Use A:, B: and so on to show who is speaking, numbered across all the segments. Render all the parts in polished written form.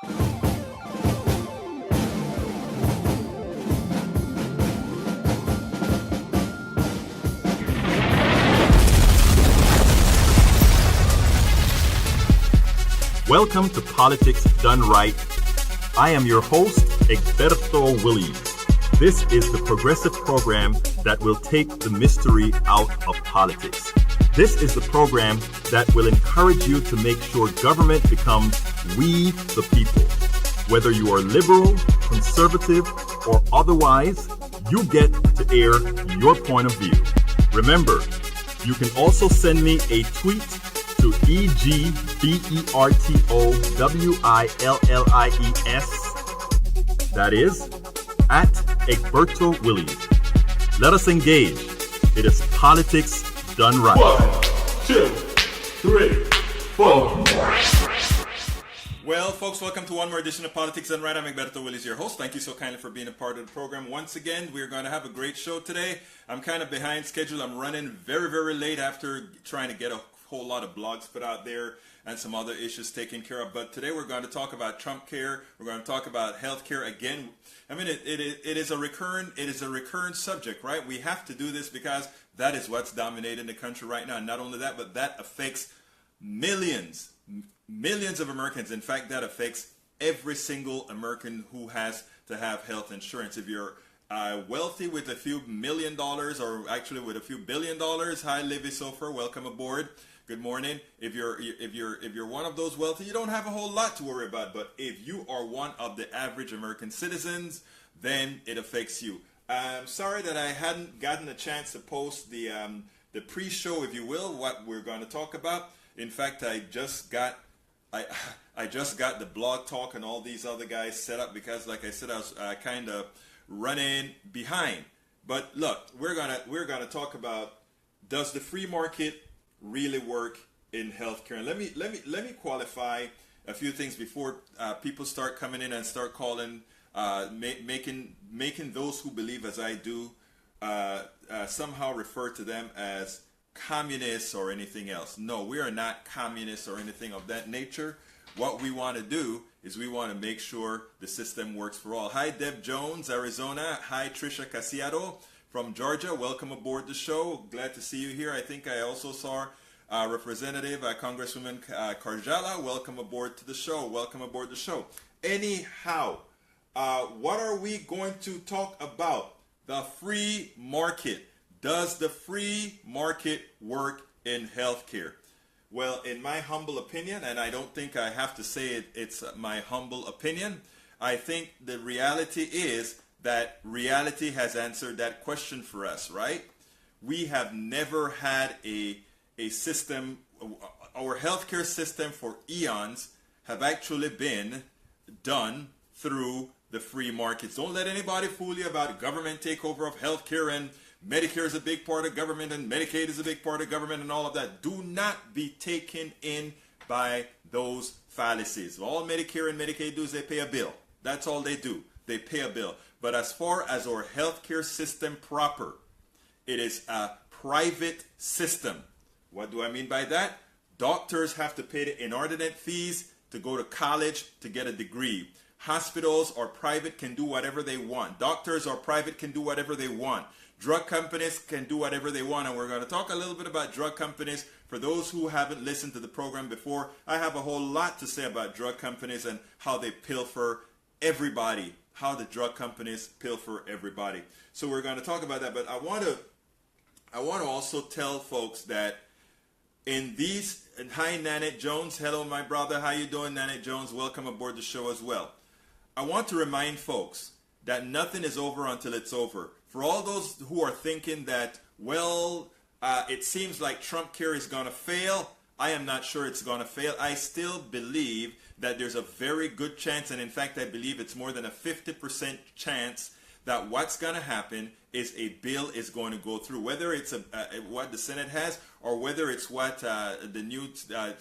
A: Welcome to Politics Done Right. I am your host, Egberto Williams. This is the progressive program that will take the mystery out of politics. This is the program that will encourage you to make sure government becomes we the people. Whether you are liberal, conservative, or otherwise, you get to air your point of view. Remember, you can also send me a tweet to EGBERTOWILLIES, that is, at Egberto Williams. Let us engage. It is politics done right.
B: 1, 2, 3, 4.
C: Well, folks, welcome to one more edition of Politics Done Right. I'm Egberto Williams, your host. Thank you so kindly for being a part of the program. Once again, we're going to have a great show today. I'm kind of behind schedule. I'm running very, very late after trying to get a whole lot of blogs put out there and some other issues taken care of. But today we're going to talk about Trumpcare. We're going to talk about healthcare again. I mean, it is a recurrent subject, right? We have to do this because that is what's dominating the country right now. And not only that, but that affects millions of Americans. In fact, that affects every single American who has to have health insurance. If you're wealthy with a few $1 million, or actually with a few $1 billion, hi Livy Sofer, welcome aboard. Good morning. If you're one of those wealthy, you don't have a whole lot to worry about. But if you are one of the average American citizens, then it affects you. I'm sorry that I hadn't gotten a chance to post the pre-show, if you will, what we're going to talk about. In fact, I just got the blog talk and all these other guys set up because, like I said, I was kind of running behind. But look, we're gonna talk about, does the free market really work in healthcare? And let me qualify a few things before people start coming in and start calling, making those who believe as I do somehow refer to them as communists or anything else. No, we are not communists or anything of that nature. What we want to do is we want to make sure the system works for all. Hi, Deb Jones, Arizona. Hi, Trisha Casiado from Georgia. Welcome aboard the show. Glad to see you here. I think I also saw Representative Congresswoman Karjala. Welcome aboard to the show. Welcome aboard the show. Anyhow, what are we going to talk about? The free market. Does the free market work in healthcare? Well, in my humble opinion, and I don't think I have to say it's my humble opinion, I think the reality is that reality has answered that question for us, right? We have never had a system, our healthcare system for eons have actually been done through the free markets. Don't let anybody fool you about government takeover of healthcare and Medicare is a big part of government and Medicaid is a big part of government and all of that. Do not be taken in by those fallacies. All Medicare and Medicaid do is they pay a bill. That's all they do. They pay a bill. But as far as our healthcare system proper, it is a private system. What do I mean by that? Doctors have to pay the inordinate fees to go to college to get a degree. Hospitals or private can do whatever they want. Doctors or private can do whatever they want. Drug companies can do whatever they want, and we're going to talk a little bit about drug companies. For those who haven't listened to the program before, I have a whole lot to say about drug companies and how they pilfer everybody, how the drug companies pilfer everybody. So we're going to talk about that, but I want to also tell folks that in these, and hi Nanette Jones, hello my brother, how you doing Nanette Jones, welcome aboard the show as well. I want to remind folks that nothing is over until it's over. For all those who are thinking that, well, it seems like Trumpcare is going to fail, I am not sure it's going to fail. I still believe that there's a very good chance, and in fact I believe it's more than a 50% chance that what's going to happen is a bill is going to go through, whether it's what the Senate has or whether it's what the new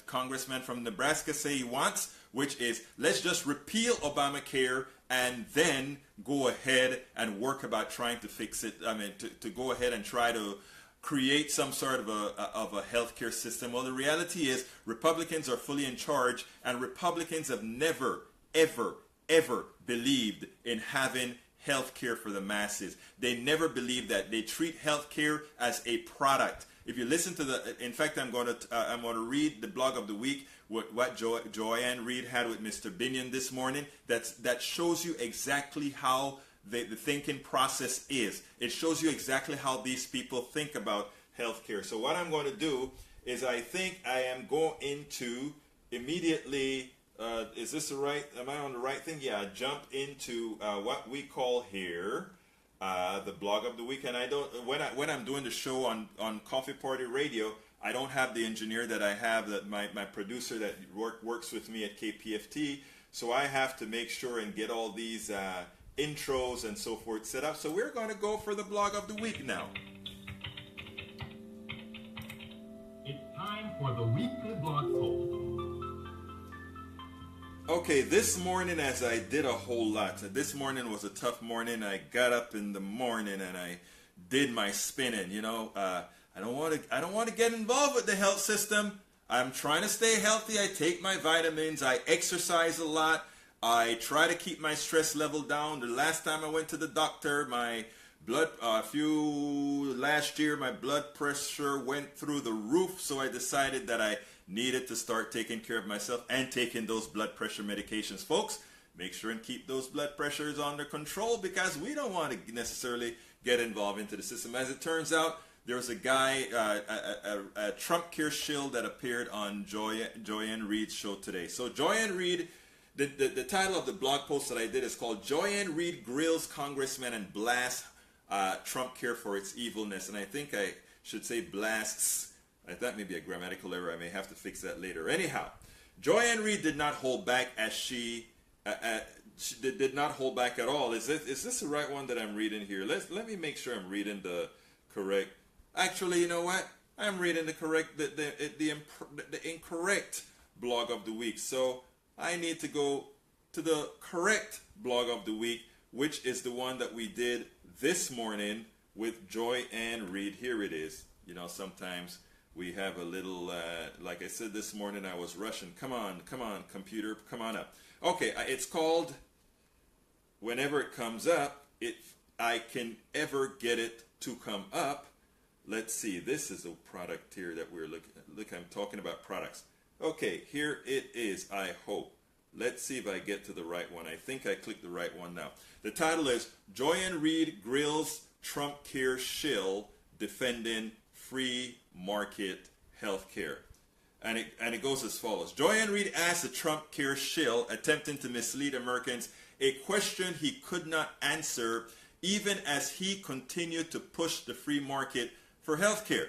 C: congressman from Nebraska say he wants, which is let's just repeal Obamacare and then go ahead and work about trying to fix it. I mean, to go ahead and try to create some sort of a healthcare system. Well, the reality is Republicans are fully in charge, and Republicans have never, ever believed in having health care for the masses. They never believed that. They treat health care as a product. If you listen to in fact, I'm going to read the blog of the week, what Joanne Reed had with Mr. Binion this morning. That shows you exactly how the thinking process is. It shows you exactly how these people think about healthcare. So what I'm going to do is, I think I am going to immediately, is this the right, am I on the right thing? Yeah, jump into what we call here the blog of the week. And I don't, when I'm doing the show on Coffee Party Radio, I don't have the engineer that I have, that my producer that works with me at KPFT. So I have to make sure and get all these intros and so forth set up. So we're going to go for the blog of the week now.
A: It's time for the weekly blog post.
C: Okay, this morning, as I did a whole lot, this morning was a tough morning. I got up in the morning and I did my spinning. You know, I don't want to get involved with the health system. I'm trying to stay healthy. I take my vitamins. I exercise a lot. I try to keep my stress level down. The last time I went to the doctor, my last year, my blood pressure went through the roof. So I decided that I needed to start taking care of myself and taking those blood pressure medications. Folks, make sure and keep those blood pressures under control, because we don't want to necessarily get involved into the system. As it turns out, there was a guy, a Trumpcare shill that appeared on Joanne Reed's show today. So Joanne Reed, the title of the blog post that I did is called Joanne Reed Grills Congressman and Blasts Trumpcare for Its Evilness. And I think I should say blasts. That may be a grammatical error. I may have to fix that later. Anyhow, Joanne Reed did not hold back, as she did not hold back at all. Is this the right one that I'm reading here? Let me make sure I'm reading the correct. Actually, you know what? I'm reading the correct, the incorrect blog of the week. So I need to go to the correct blog of the week, which is the one that we did this morning with Joanne Reed. Here it is. You know, sometimes we have a little, like I said this morning, I was rushing. Come on, computer, come on up. Okay, it's called, whenever it comes up, if I can ever get it to come up. Let's see, this is a product here that we're looking at. Look, I'm talking about products. Okay, here it is, I hope. Let's see if I get to the right one. I think I clicked the right one now. The title is Joanne Reed Grills Trumpcare Shill Defending Free Market Healthcare. And it goes as follows. Joanne Reed asked the Trumpcare shill, attempting to mislead Americans, a question he could not answer, even as he continued to push the free market for healthcare.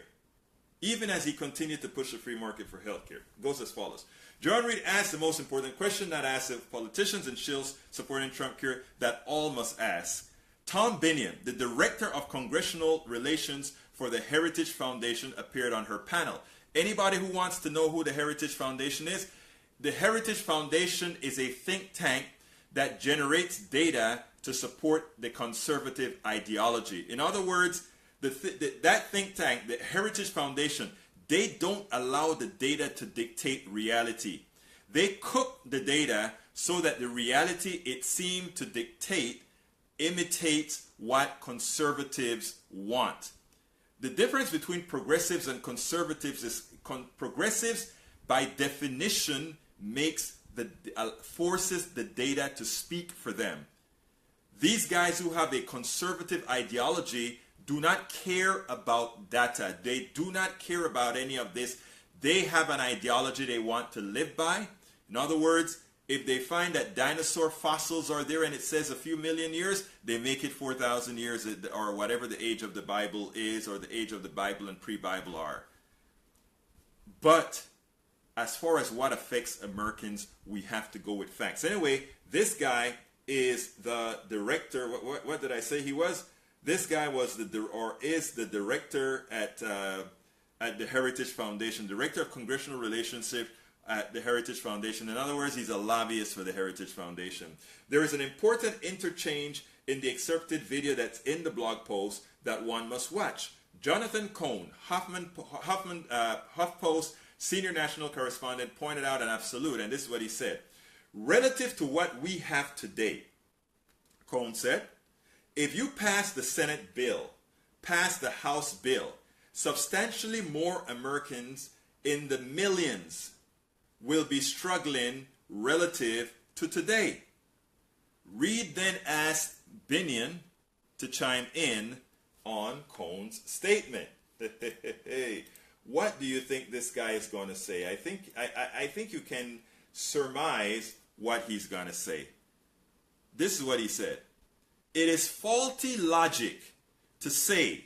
C: Even as he continued to push the free market for healthcare. It goes as follows. Joanne Reed asked the most important question not asked of politicians and shills supporting Trumpcare that all must ask. Tom Binion, the director of congressional relations for the Heritage Foundation, appeared on her panel. Anybody who wants to know who the Heritage Foundation is, the Heritage Foundation is a think tank that generates data to support the conservative ideology. In other words, that think tank, the Heritage Foundation, they don't allow the data to dictate reality. They cook the data so that the reality it seemed to dictate imitates what conservatives want. The difference between progressives and conservatives is progressives, by definition, forces the data to speak for them. These guys who have a conservative ideology do not care about data. They do not care about any of this. They have an ideology they want to live by. In other words, if they find that dinosaur fossils are there and it says a few million years, they make it 4,000 years, or whatever the age of the Bible is, or the age of the Bible and pre-Bible are. But as far as what affects Americans, we have to go with facts. Anyway, this guy is the director. What did I say he was? This guy was is the director at the Heritage Foundation, director of congressional relationship at the Heritage Foundation. In other words, he's a lobbyist for the Heritage Foundation. There is an important interchange in the excerpted video that's in the blog post that one must watch. Jonathan Cohn, HuffPost senior national correspondent, pointed out an absolute, and this is what he said. relative to what we have today. Cohn said, if you pass the Senate bill, pass the House bill, substantially more Americans in the millions will be struggling relative to today. Reed then asked Binion to chime in on Cohn's statement. What do you think this guy is going to say? I think you can surmise what he's going to say. This is what he said. It is faulty logic to say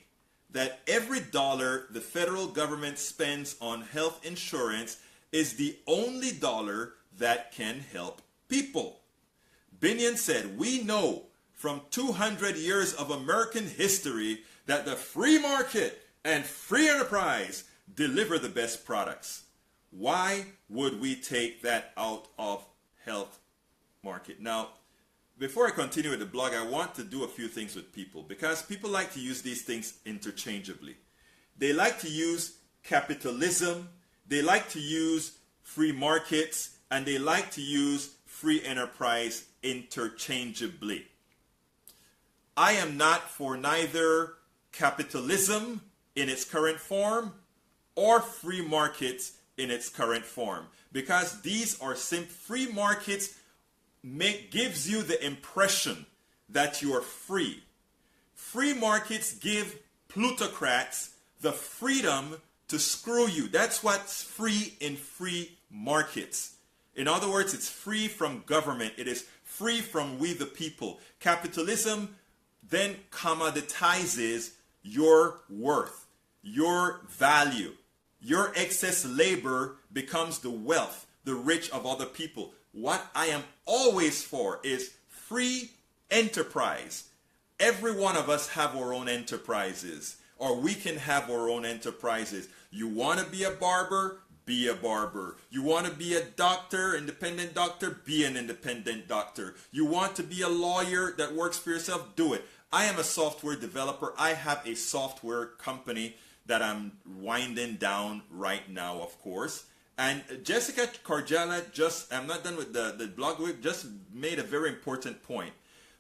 C: that every dollar the federal government spends on health insurance is the only dollar that can help people. Binion said, we know from 200 years of American history that the free market and free enterprise deliver the best products. Why would we take that out of health market? Now, before I continue with the blog, I want to do a few things with people, because people like to use these things interchangeably. They like to use capitalism, they like to use free markets, and they like to use free enterprise interchangeably. I am not for neither capitalism in its current form or free markets in its current form, because these are free markets gives you the impression that you are free. Free markets give plutocrats the freedom to screw you. That's what's free in free markets. In other words, it's free from government. It is free from we the people. Capitalism then commoditizes your worth, your value. Your excess labor becomes the wealth, the rich of other people. What I am always for is free enterprise. Every one of us have our own enterprises, or we can have our own enterprises. You want to be a barber? Be a barber. You want to be a doctor, independent doctor? Be an independent doctor. You want to be a lawyer that works for yourself? Do it. I am a software developer. I have a software company that I'm winding down right now, of course. And Jessica Carjala, I'm not done with the blog, just made a very important point.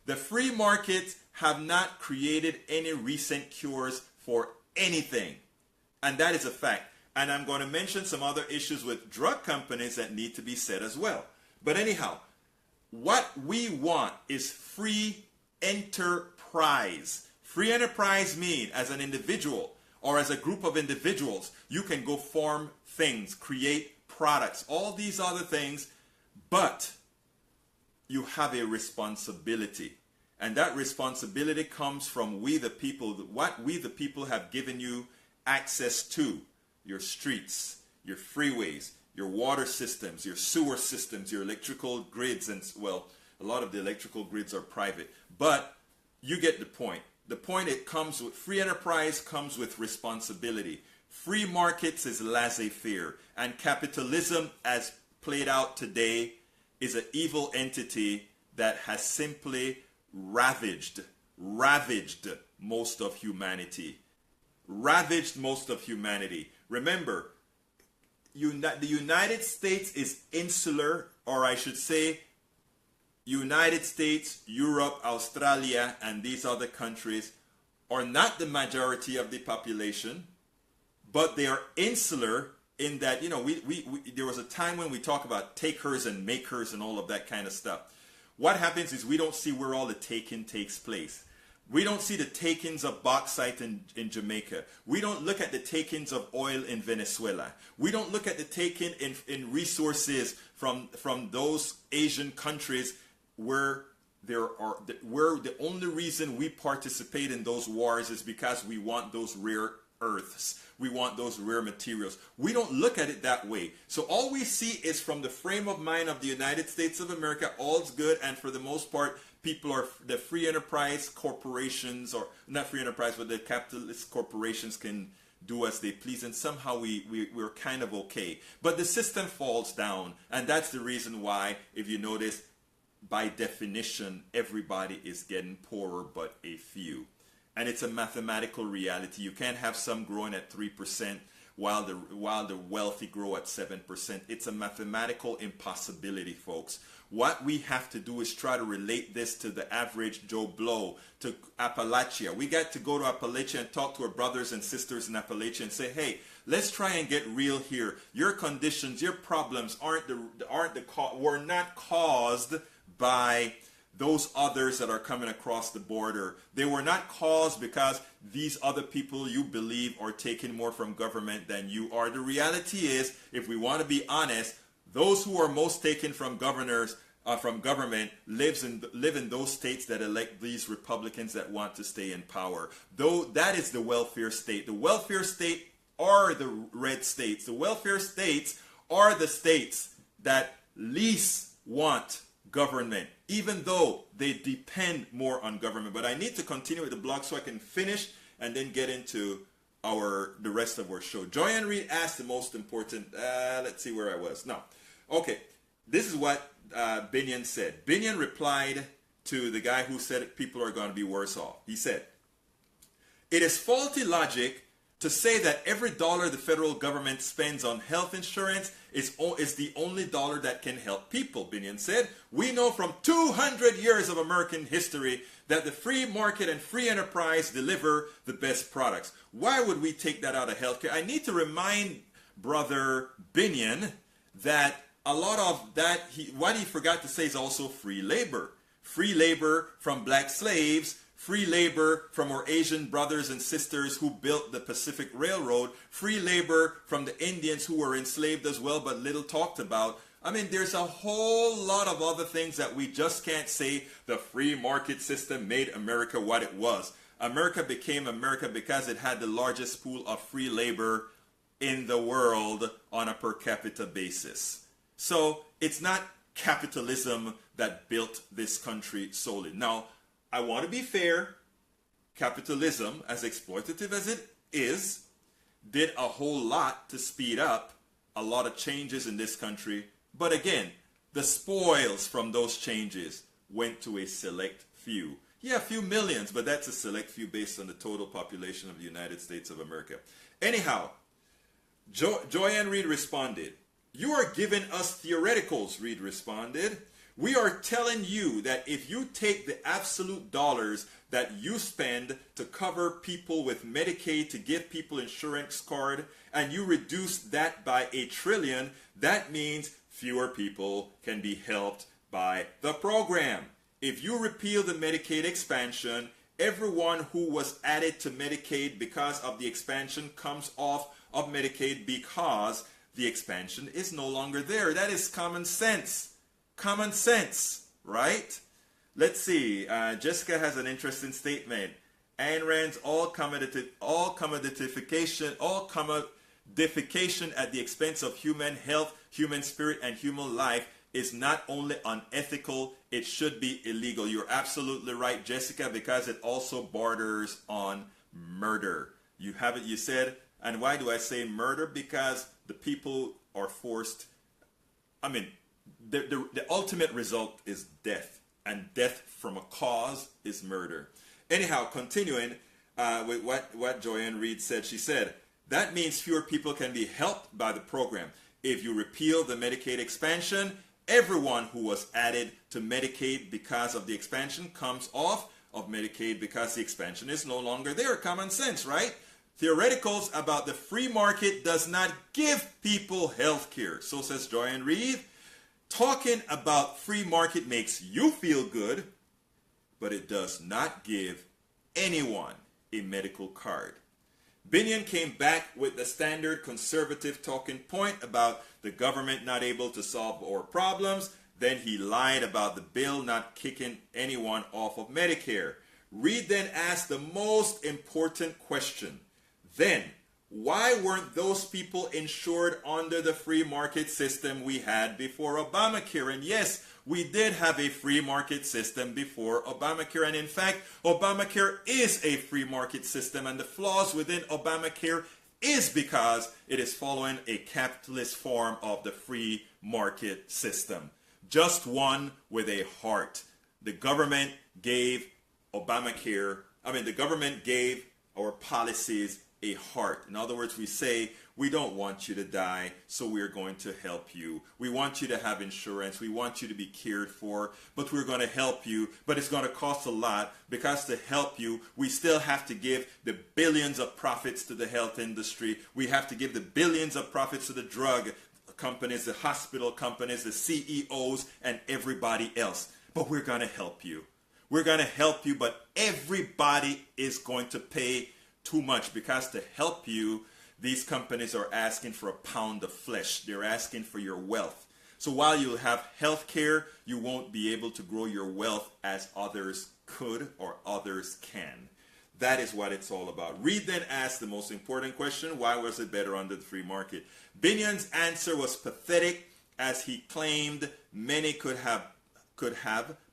C: The free markets have not created any recent cures for anything. And that is a fact. And I'm going to mention some other issues with drug companies that need to be said as well. But anyhow, what we want is free enterprise. Free enterprise means as an individual or as a group of individuals, you can go form things, create products, all these other things, but you have a responsibility. And that responsibility comes from we the people, what we the people have given you access to. Your streets, your freeways, your water systems, your sewer systems, your electrical grids, and well, a lot of the electrical grids are private. But you get the point. The point, it comes with free enterprise comes with responsibility. Free markets is laissez-faire, and capitalism as played out today is an evil entity that has simply ravaged most of humanity. Ravaged most of humanity. Remember, the United States is insular, or I should say United States, Europe, Australia, and these other countries are not the majority of the population, but they are insular in that, you know, there was a time when we talk about takers and makers and all of that kind of stuff. What happens is we don't see where all the taking takes place. We don't see the takings of bauxite in Jamaica. We don't look at the takings of oil in Venezuela. We don't look at the taking in resources from those Asian countries where the only reason we participate in those wars is because we want those rare earths. We want those rare materials. We don't look at it that way. So all we see is from the frame of mind of the United States of America, all's good, and for the most part, people are the free enterprise corporations, or not free enterprise, but the capitalist corporations can do as they please, and somehow we're kind of okay. But the system falls down, and that's the reason why, if you notice, by definition, everybody is getting poorer but a few. And it's a mathematical reality. You can't have some growing at 3% while the wealthy grow at 7%. It's a mathematical impossibility, folks. What we have to do is try to relate this to the average Joe Blow, to Appalachia. We got to go to Appalachia and talk to our brothers and sisters in Appalachia and say, hey, let's try and get real here. Your conditions, your problems were not caused by those others that are coming across the border. They were not caused because these other people you believe are taking more from government than you are. The reality is, if we want to be honest, those who are most taken from government live in those states that elect these Republicans that want to stay in power. Though that is the welfare state. The welfare state are the red states. The welfare states are the states that least want government, even though they depend more on government. But I need to continue with the blog so I can finish and then get into the rest of our show. Joanne Reed asked the most important, let's see where I was. No. Okay, this is what Binion said. Binion replied to the guy who said people are going to be worse off. He said, it is faulty logic to say that every dollar the federal government spends on health insurance is the only dollar that can help people, Binion said. We know from 200 years of American history that the free market and free enterprise deliver the best products. Why would we take that out of healthcare? I need to remind Brother Binion that a lot of that, what he forgot to say is also free labor. Free labor from black slaves, free labor from our Asian brothers and sisters who built the Pacific Railroad, free labor from the Indians who were enslaved as well but little talked about. I mean, there's a whole lot of other things that we just can't say the free market system made America what it was. America became America because it had the largest pool of free labor in the world on a per capita basis. So it's not capitalism that built this country solely. Now, I want to be fair. Capitalism, as exploitative as it is, did a whole lot to speed up a lot of changes in this country. But again, the spoils from those changes went to a select few. Yeah, a few millions, but that's a select few based on the total population of the United States of America. Anyhow, Joanne Reed responded, you are giving us theoreticals, Reed responded. We are telling you that if you take the absolute dollars that you spend to cover people with Medicaid, to give people insurance card, and you reduce that by $1 trillion, that means fewer people can be helped by the program. If you repeal the Medicaid expansion, everyone who was added to Medicaid because of the expansion comes off of Medicaid because the expansion is no longer there. That is common sense. Common sense, right? Let's see. Jessica has an interesting statement. Ayn Rand's all commodification at the expense of human health, human spirit, and human life is not only unethical, it should be illegal. You're absolutely right, Jessica, because it also borders on murder. You have it, you said, and why do I say murder? Because the people are forced, I mean, the ultimate result is death, and death from a cause is murder. Anyhow, continuing with what Joanne Reed said, she said, that means fewer people can be helped by the program. If you repeal the Medicaid expansion, everyone who was added to Medicaid because of the expansion comes off of Medicaid because the expansion is no longer there. Common sense, right? Theoreticals about the free market does not give people health care. So says Joanne Reed. Talking about free market makes you feel good, but it does not give anyone a medical card. Binion came back with the standard conservative talking point about the government not able to solve our problems. Then he lied about the bill not kicking anyone off of Medicare. Reed then asked the most important question. Then, why weren't those people insured under the free market system we had before Obamacare? And yes, we did have a free market system before Obamacare. And in fact, Obamacare is a free market system. And the flaws within Obamacare is because it is following a capitalist form of the free market system. Just one with a heart. The government gave the government gave our policies a heart. In other words, we say, we don't want you to die, so we're going to help you. We want you to have insurance. We want you to be cared for, but we're going to help you. But it's going to cost a lot, because to help you, we still have to give the billions of profits to the health industry. We have to give the billions of profits to the drug companies, the hospital companies, the CEOs, and everybody else. But we're going to help you. We're going to help you, but everybody is going to pay too much, because to help you, these companies are asking for a pound of flesh. They're asking for your wealth. So while you have health care, you won't be able to grow your wealth as others could or others can. That is what it's all about. Reed then asked the most important question: why was it better under the free market? Binion's answer was pathetic, as he claimed many could have,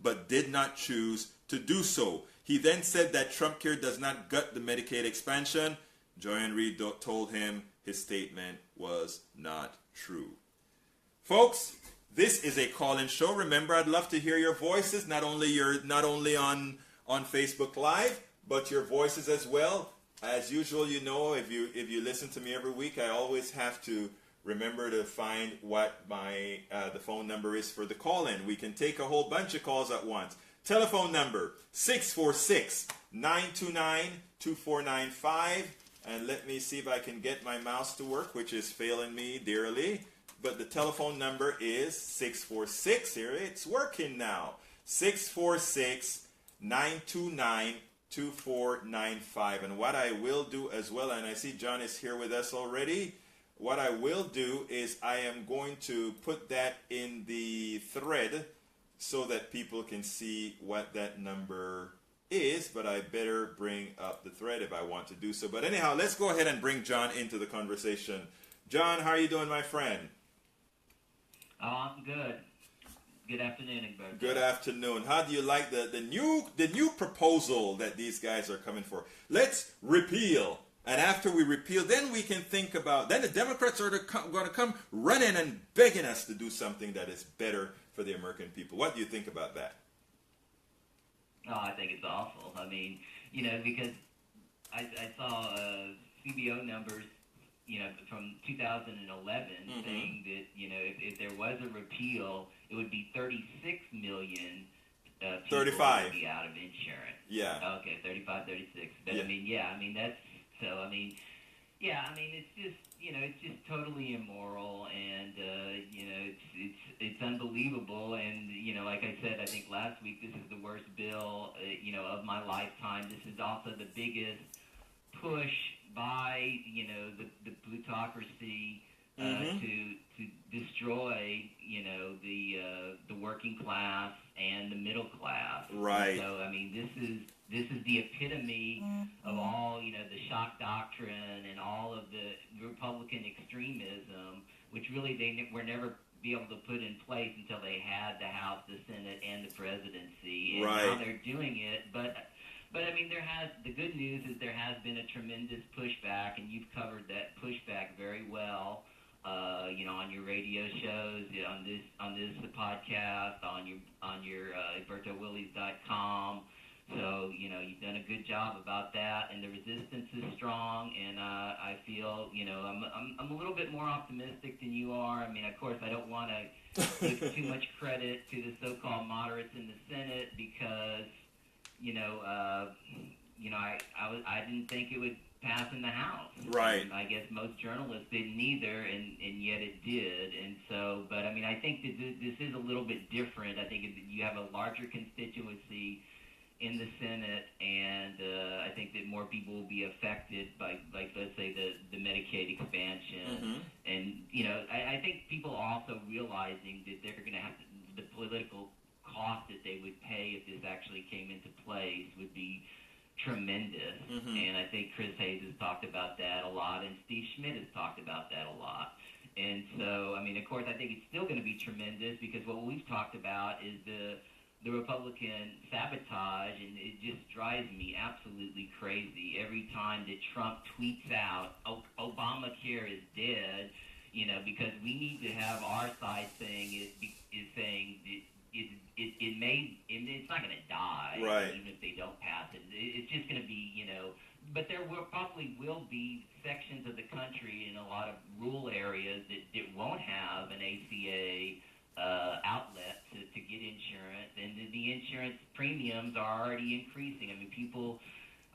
C: but did not choose to do so. He then said that Trumpcare does not gut the Medicaid expansion. Joy and Reed told him his statement was not true. Folks, this is a call-in show. Remember, I'd love to hear your voices, not only on Facebook Live, but your voices as well. As usual, you know, if you listen to me every week, I always have to remember to find what my the phone number is for the call-in. We can take a whole bunch of calls at once. Telephone number 646-929-2495. And let me see if I can get my mouse to work, which is failing me dearly. But the telephone number is 646. Here, it's working now. 646-929-2495. And what I will do as well, and I see John is here with us already. What I will do is I am going to put that in the thread so that people can see what that number is, but I better bring up the thread if I want to do so. But anyhow, let's go ahead and bring John into the conversation. John, how are you doing, my friend?
D: Oh, I'm good. Good afternoon, Egberto.
C: Good afternoon. How do you like the new proposal that these guys are coming for? Let's repeal. And after we repeal, then we can think about, then the Democrats are going to come running and begging us to do something that is better for the American people. What do you think about that?
D: Oh, I think it's awful. I mean, you know, because I saw CBO numbers, you know, from 2011 saying that, you know, if there was a repeal, it would be 36 million people
C: 35
D: would be out of insurance.
C: Yeah.
D: Okay, 35, 36. But
C: Yeah.
D: I mean, yeah, I mean, that's, so, I mean, yeah, I mean, it's just, you know, it's just totally immoral, and, you know, it's unbelievable, and, you know, like I said, I think last week, this is the worst bill, you know, of my lifetime. This is also the biggest push by, you know, the plutocracy to destroy, you know, the working class and the middle class.
C: Right.
D: So, I mean, this is the epitome of all, you know, the shock doctrine and all of the Republican extremism, which really they were never be able to put in place until they had the House, the Senate, and the presidency. And
C: Right.
D: now they're doing it, but I mean, the good news is there has been a tremendous pushback, and you've covered that pushback very well. You know, on your radio shows, on this podcast, on your EgbertoWillies.com. So, you know, you've done a good job about that, and the resistance is strong. And I feel, you know, I'm a little bit more optimistic than you are. I mean, of course, I don't want to give too much credit to the so-called moderates in the Senate because, you know, I didn't think it would pass in the House.
C: Right.
D: And I guess most journalists didn't either, and yet it did. And so, but I mean, I think that this is a little bit different. I think you have a larger constituency in the Senate, and I think that more people will be affected by, like, let's say, the Medicaid expansion. And, you know, I think people also realizing that they're going to have the political cost that they would pay if this actually came into place would be tremendous. And I think Chris Hayes has talked about that a lot, and Steve Schmidt has talked about that a lot. And so, I mean, of course, I think it's still going to be tremendous because what we've talked about is the Republican sabotage, and it just drives me absolutely crazy every time that Trump tweets out, Obamacare is dead, you know, because we need to have our side saying is saying that it's not going to die,
C: right,
D: even if they don't pass it. It's just going to be, you know, but there probably will be sections of the country in a lot of rural areas that won't have an ACA outlet to get insurance, and the insurance premiums are already increasing. I mean, people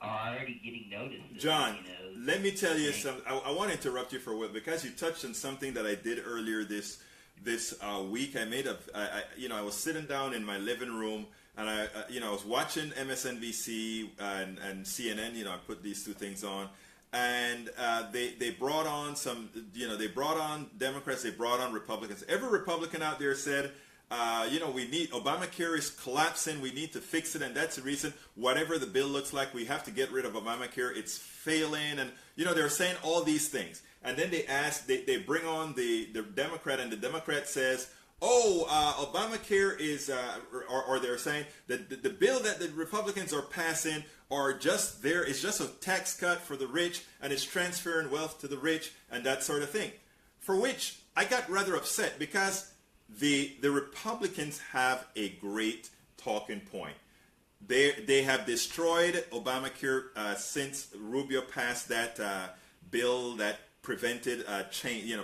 D: are already getting noticed.
C: John, let me tell you something. I want to interrupt you for a while because you touched on something that I did earlier this week. I was sitting down in my living room, and I was watching MSNBC and CNN. I put these two things on, and they brought on they brought on Democrats, they brought on Republicans. Every Republican out there said, we need, Obamacare is collapsing, we need to fix it, and that's the reason, whatever the bill looks like, we have to get rid of Obamacare, it's failing, and they're saying all these things. And then they bring on the Democrat, and the Democrat says, Obamacare is, or they're saying that the bill that the Republicans are passing is just a tax cut for the rich, and it's transferring wealth to the rich, and that sort of thing. For which I got rather upset, because the Republicans have a great talking point. They have destroyed Obamacare since Rubio passed that bill that prevented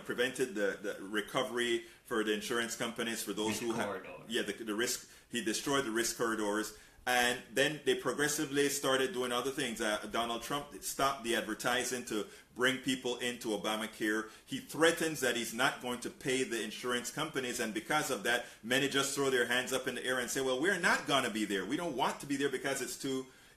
C: prevented the recovery for the insurance companies, for those who have the risk. He destroyed the risk corridors, and then they progressively started doing other things. Donald Trump stopped the advertising to bring people into Obamacare. He threatens that he's not going to pay the insurance companies, and because of that, many just throw their hands up in the air and say, well, we're not going to be there. We don't want to be there because it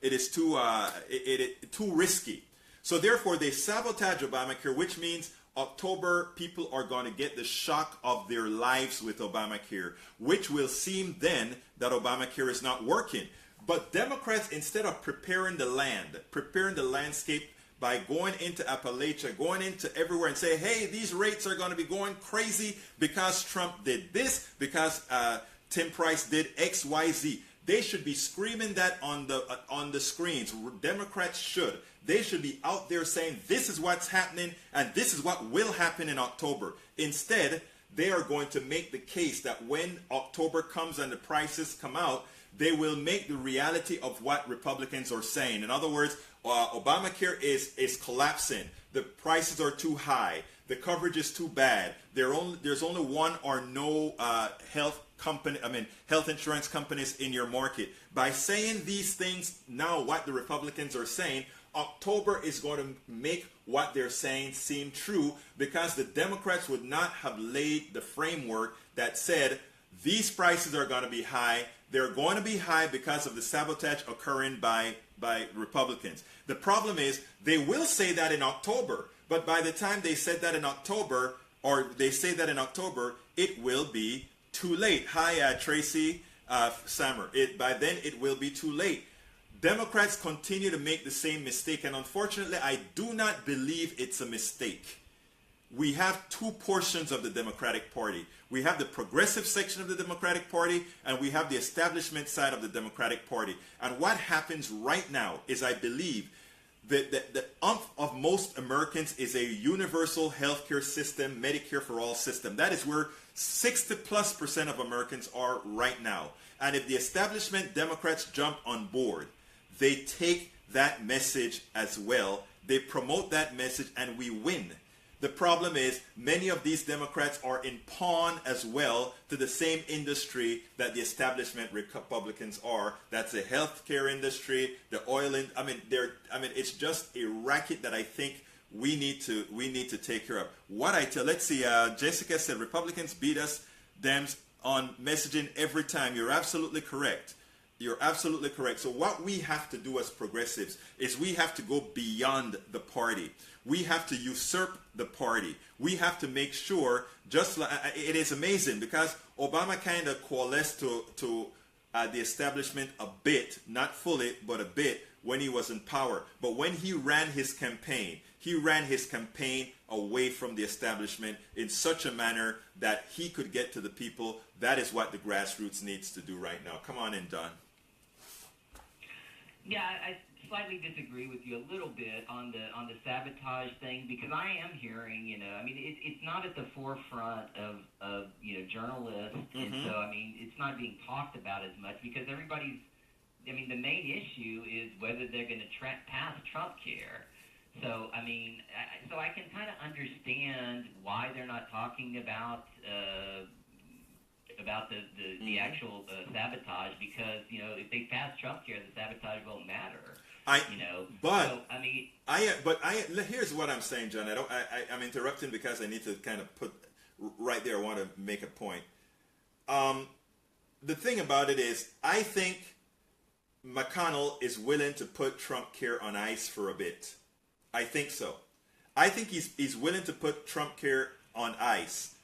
C: is too risky. So therefore, they sabotage Obamacare, which means October, people are going to get the shock of their lives with Obamacare, which will seem then that Obamacare is not working. But Democrats, instead of preparing the landscape by going into Appalachia, going into everywhere and say, hey, these rates are going to be going crazy because Trump did this, because Tim Price did X, Y, Z. They should be screaming that on the screens. Democrats should. They should be out there saying, this is what's happening, and this is what will happen in October. Instead, they are going to make the case that when October comes and the prices come out, they will make the reality of what Republicans are saying. In other words, Obamacare is collapsing. The prices are too high. The coverage is too bad. There's only one or no health insurance companies in your market. By saying these things now, what the Republicans are saying, October is going to make what they're saying seem true, because the Democrats would not have laid the framework that said these prices are going to be high. They're going to be high because of the sabotage occurring by Republicans. The problem is they will say that in October, but by the time they said that in October, or they say that in October, it will be too late. Hi, Tracy Sammer. By then, it will be too late. Democrats continue to make the same mistake, and unfortunately, I do not believe it's a mistake. We have two portions of the Democratic Party. We have the progressive section of the Democratic Party, and we have the establishment side of the Democratic Party. And what happens right now is, I believe, that the umph of most Americans is a universal healthcare system, Medicare for all system. That is where 60+% of Americans are right now. And if the establishment Democrats jump on board, they take that message as well. They promote that message, and we win. The problem is, many of these Democrats are in pawn as well to the same industry that the establishment Republicans are. That's the healthcare industry, the oil. It's just a racket that I think we need to take care of. Let's see. Jessica said Republicans beat us, Dems, on messaging every time. You're absolutely correct. You're absolutely correct. So what we have to do as progressives is we have to go beyond the party. We have to usurp the party. We have to make sure, it is amazing because Obama kind of coalesced to the establishment a bit, not fully, but a bit when he was in power. But when he ran his campaign away from the establishment in such a manner that he could get to the people. That is what the grassroots needs to do right now. Come on in, Don.
D: Yeah, I slightly disagree with you a little bit on the sabotage thing, because I am hearing, it's not at the forefront of journalists, and so it's not being talked about as much because everybody's I mean, the main issue is whether they're going to pass Trumpcare. So, I mean, I can kind of understand why they're not talking about the actual sabotage, because, you know, if they pass Trumpcare, the sabotage won't matter.
C: Here's what I'm saying, John. I'm interrupting because I need to kind of put right there. I want to make a point. The thing about it is, I think McConnell is willing to put Trumpcare on ice for a bit. I think so. I think he's willing to put Trumpcare on ice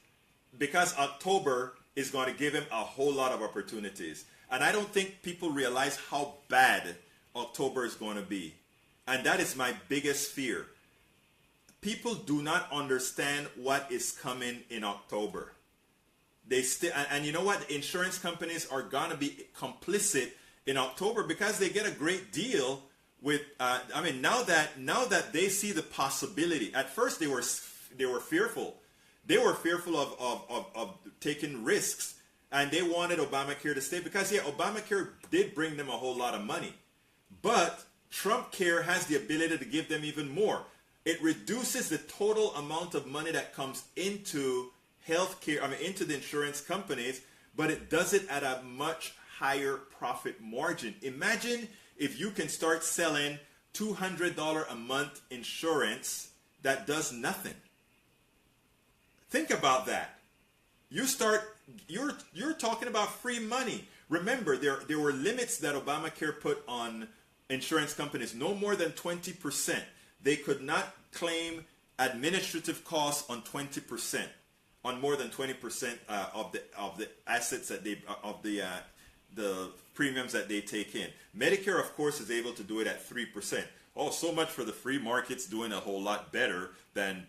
C: because October is going to give him a whole lot of opportunities. And I don't think people realize how bad October is going to be. And that is my biggest fear. People do not understand what is coming in October. And you know what? Insurance companies are going to be complicit in October because they get a great deal with, now that they see the possibility. At first they were fearful. They were fearful of taking risks, and they wanted Obamacare to stay because, Obamacare did bring them a whole lot of money. But Trumpcare has the ability to give them even more. It reduces the total amount of money that comes into healthcare, into the insurance companies, but it does it at a much higher profit margin. Imagine if you can start selling $200 a month insurance that does nothing. Think about that. You're talking about free money. Remember, there were limits that Obamacare put on insurance companies, no more than 20%. They could not claim administrative costs on 20%, on more than 20% of the assets that the premiums that they take in. Medicare, of course, is able to do it at 3%. Oh, so much for the free markets doing a whole lot better than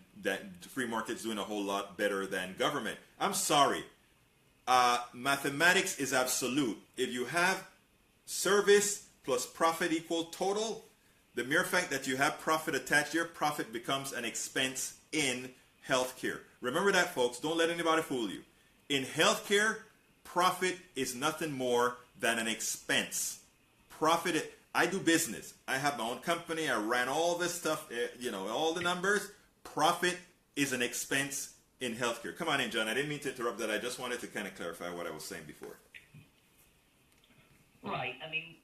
C: government. I'm sorry. Mathematics is absolute. If you have service plus profit equal total, the mere fact that you have profit attached, your profit becomes an expense in healthcare. Remember that, folks. Don't let anybody fool you. In healthcare, profit is nothing more than an expense. I do business. I have my own company. I ran all this stuff, all the numbers. Profit is an expense in healthcare. Come on in, John. I didn't mean to interrupt that. I just wanted to kind of clarify what I was saying before.
D: Right. I mean,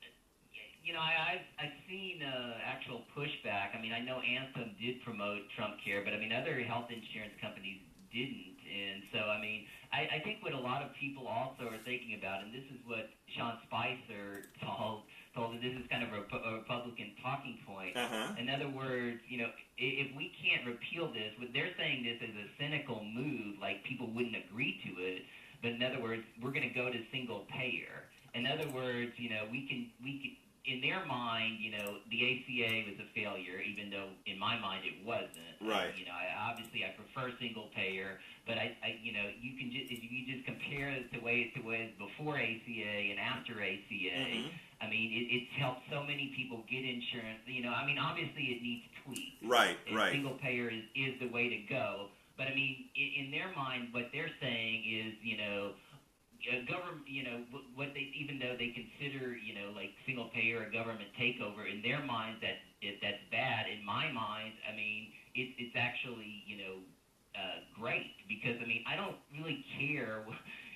D: I've seen actual pushback. I mean, I know Anthem did promote Trumpcare, but I mean, other health insurance companies didn't. And so, I mean, I think what a lot of people also are thinking about, and this is what Sean Spicer told that this is kind of a Republican talking point.
C: Uh-huh.
D: In other words, if we can't repeal this, what they're saying this is a cynical move, like people wouldn't agree to it. But in other words, we're going to go to single payer. In other words, we can. In their mind, the ACA was a failure, even though in my mind it wasn't.
C: Right.
D: I prefer single payer, but you can just compare it to the way it was before ACA and after ACA.
C: Mm-hmm.
D: I mean, it's helped so many people get insurance. Obviously it needs tweaks.
C: Right.
D: And
C: right.
D: Single payer is the way to go. But I mean, in their mind, what they're saying is, government, what they, even though they consider, like single payer a government takeover, in their minds that's bad. In my mind, I mean, it's actually, great, because I mean, I don't really care,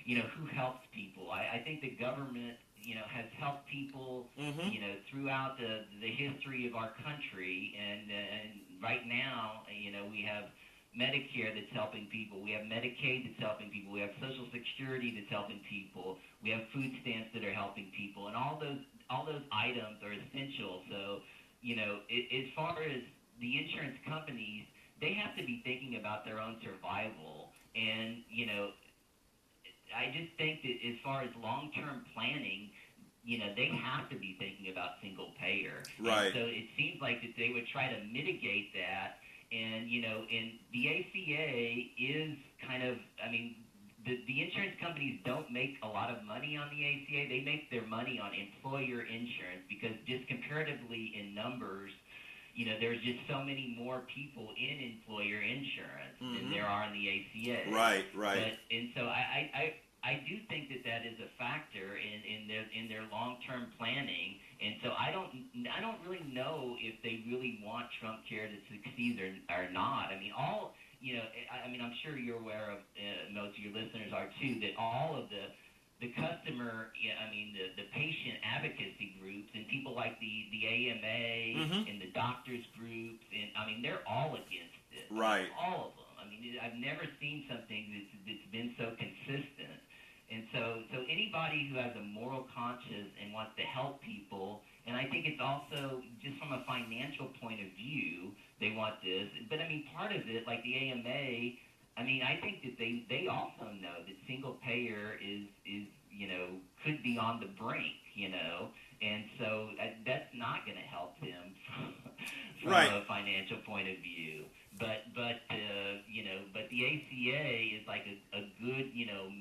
D: who helps people. I think the government, has helped people,
C: Mm-hmm.
D: Throughout the history of our country, and right now, we have Medicare that's helping people. We have Medicaid that's helping people. We have Social Security that's helping people. We have food stamps that are helping people, and all those items are essential. So, as far as the insurance companies, they have to be thinking about their own survival. And I just think that as far as long-term planning, they have to be thinking about single payer.
C: Right.
D: And so it seems like that they would try to mitigate that. And, and the ACA is kind of, I mean, the insurance companies don't make a lot of money on the ACA. They make their money on employer insurance because just comparatively in numbers, there's just so many more people in employer insurance
C: Mm-hmm.
D: than there are in the ACA.
C: Right.
D: And so I I do think that is a factor in their long-term planning, and so I don't really know if they really want Trumpcare to succeed or not. I mean, I'm sure you're aware of, most of your listeners are too, that all of the customer, the patient advocacy groups and people like the AMA and the doctors groups, and they're all against it.
C: Right.
D: All of them. I've never seen something that's been so consistent. And so anybody who has a moral conscience and wants to help people, and I think it's also just from a financial point of view, they want this. But part of it, like the AMA, I think that they also know that single payer is could be on the brink, and so that's not going to help them from a financial point of view. But the ACA is like a good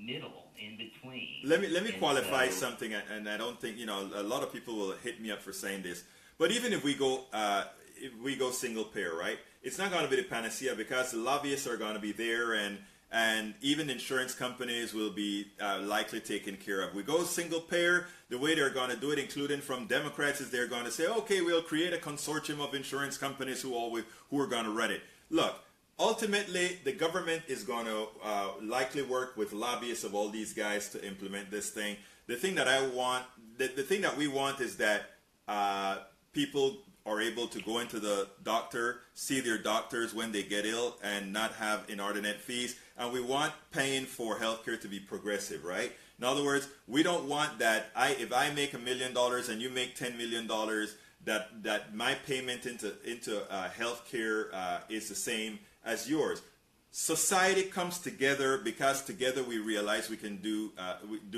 D: middle in between.
C: Let me qualify something, and I don't think a lot of people will hit me up for saying this. But even if we go single payer, right? It's not going to be the panacea because the lobbyists are going to be there, and even insurance companies will be likely taken care of. We go single payer, the way they're going to do it, including from Democrats, is they're going to say, okay, we'll create a consortium of insurance companies who are going to run it. Look, ultimately, the government is going to likely work with lobbyists of all these guys to implement this thing. The thing that the thing that we want is that people are able to go into the doctor, see their doctors when they get ill, and not have inordinate fees. And we want paying for healthcare to be progressive, right? In other words, we don't want that if I make $1 million and you make $10 million, that my payment into healthcare is the same as yours. Society comes together because together we realize we can do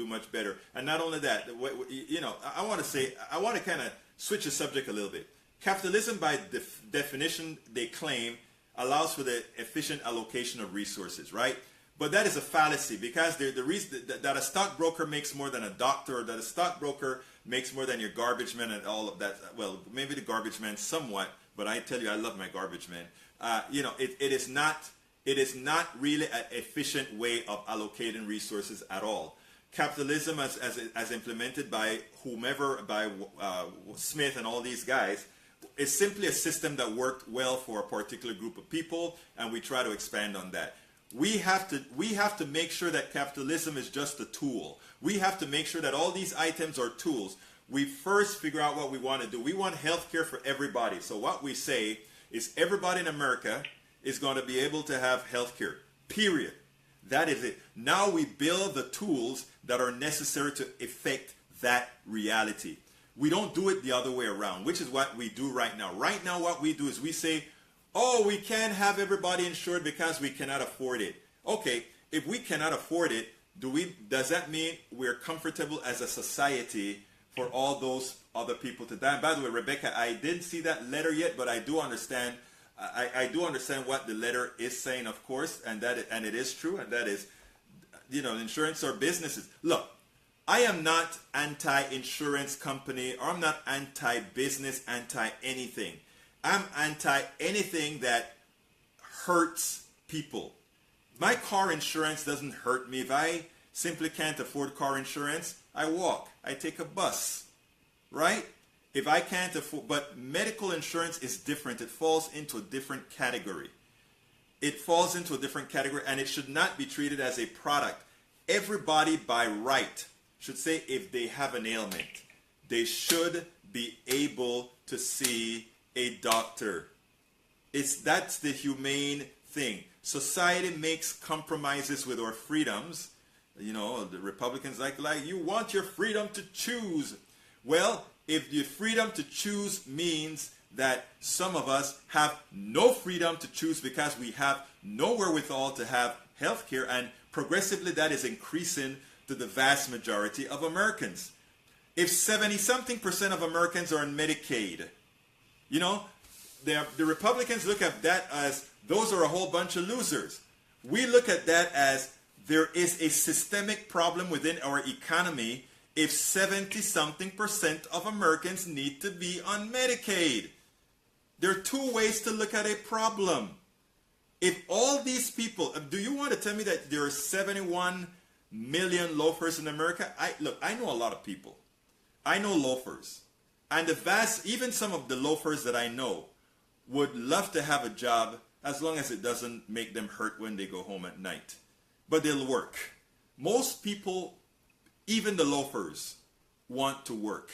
C: much better. And not only that, I want to kind of switch the subject a little bit. Capitalism, by definition, they claim, allows for the efficient allocation of resources, right? But that is a fallacy because the reason that a stockbroker makes more than a doctor, or that a stockbroker makes more than your garbage man and all of that. Well, maybe the garbage man somewhat, but I tell you, I love my garbage man. It is not really an efficient way of allocating resources at all. Capitalism, as implemented by whomever, by Smith and all these guys, is simply a system that worked well for a particular group of people, and we try to expand on that. We have to make sure that capitalism is just a tool. We have to make sure that all these items are tools. We first figure out what we want to do. We want health care for everybody. So what we say is everybody in America is going to be able to have health care, period. That is it. Now we build the tools that are necessary to effect that reality. We don't do it the other way around, which is what we do right now. Right now what we do is we say, oh, we can't have everybody insured because we cannot afford it. Okay, if we cannot afford it, does that mean we're comfortable as a society for all those other people to die? And by the way, Rebecca, I didn't see that letter yet, but I do understand. I do understand what the letter is saying, of course, and it is true, and that is, insurance or businesses. Look, I am not anti-insurance company, or I'm not anti-business, anti-anything. I'm anti-anything that hurts people. My car insurance doesn't hurt me. If I simply can't afford car insurance, I walk. I take a bus, right? If I can't afford, but medical insurance is different. It falls into a different category. It falls into a different category, and it should not be treated as a product. Everybody by right should say if they have an ailment, they should be able to see a doctor. That's the humane thing. Society makes compromises with our freedoms. The Republicans like you want your freedom to choose. Well, if your freedom to choose means that some of us have no freedom to choose because we have no wherewithal to have health care, and progressively that is increasing to the vast majority of Americans. If 70-something% of Americans are on Medicaid, the Republicans look at that as those are a whole bunch of losers. We look at that as there is a systemic problem within our economy if 70-something% of Americans need to be on Medicaid. There are two ways to look at a problem. If all these people, do you want to tell me that there are 71 million loafers in America, I know a lot of people. I know loafers. And even some of the loafers that I know would love to have a job as long as it doesn't make them hurt when they go home at night. But they'll work. Most people, even the loafers, want to work.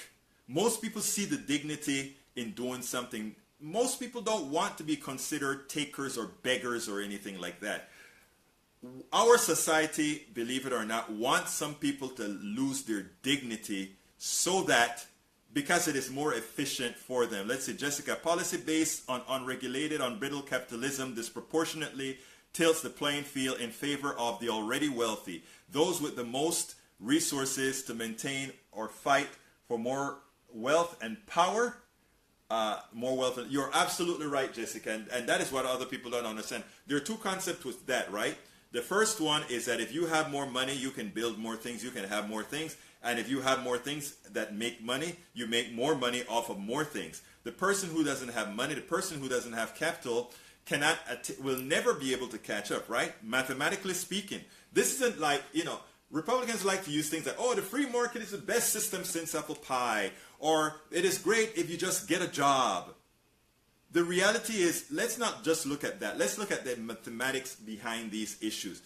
C: Most people see the dignity in doing something. Most people don't want to be considered takers or beggars or anything like that. Our society, believe it or not, wants some people to lose their dignity so that, because it is more efficient for them. Let's say, Jessica, policy based on unregulated, unbridled capitalism disproportionately tilts the playing field in favor of the already wealthy, those with the most resources to maintain or fight for more wealth and power. More wealth. You're absolutely right, Jessica, and that is what other people don't understand. There are two concepts with that, right? The first one is that if you have more money, you can build more things, you can have more things. And if you have more things that make money, you make more money off of more things. The person who doesn't have money, the person who doesn't have capital, will never be able to catch up, right? Mathematically speaking. This isn't like, Republicans like to use things like, the free market is the best system since apple pie, or it is great if you just get a job. The reality is, let's not just look at that. Let's look at the mathematics behind these issues.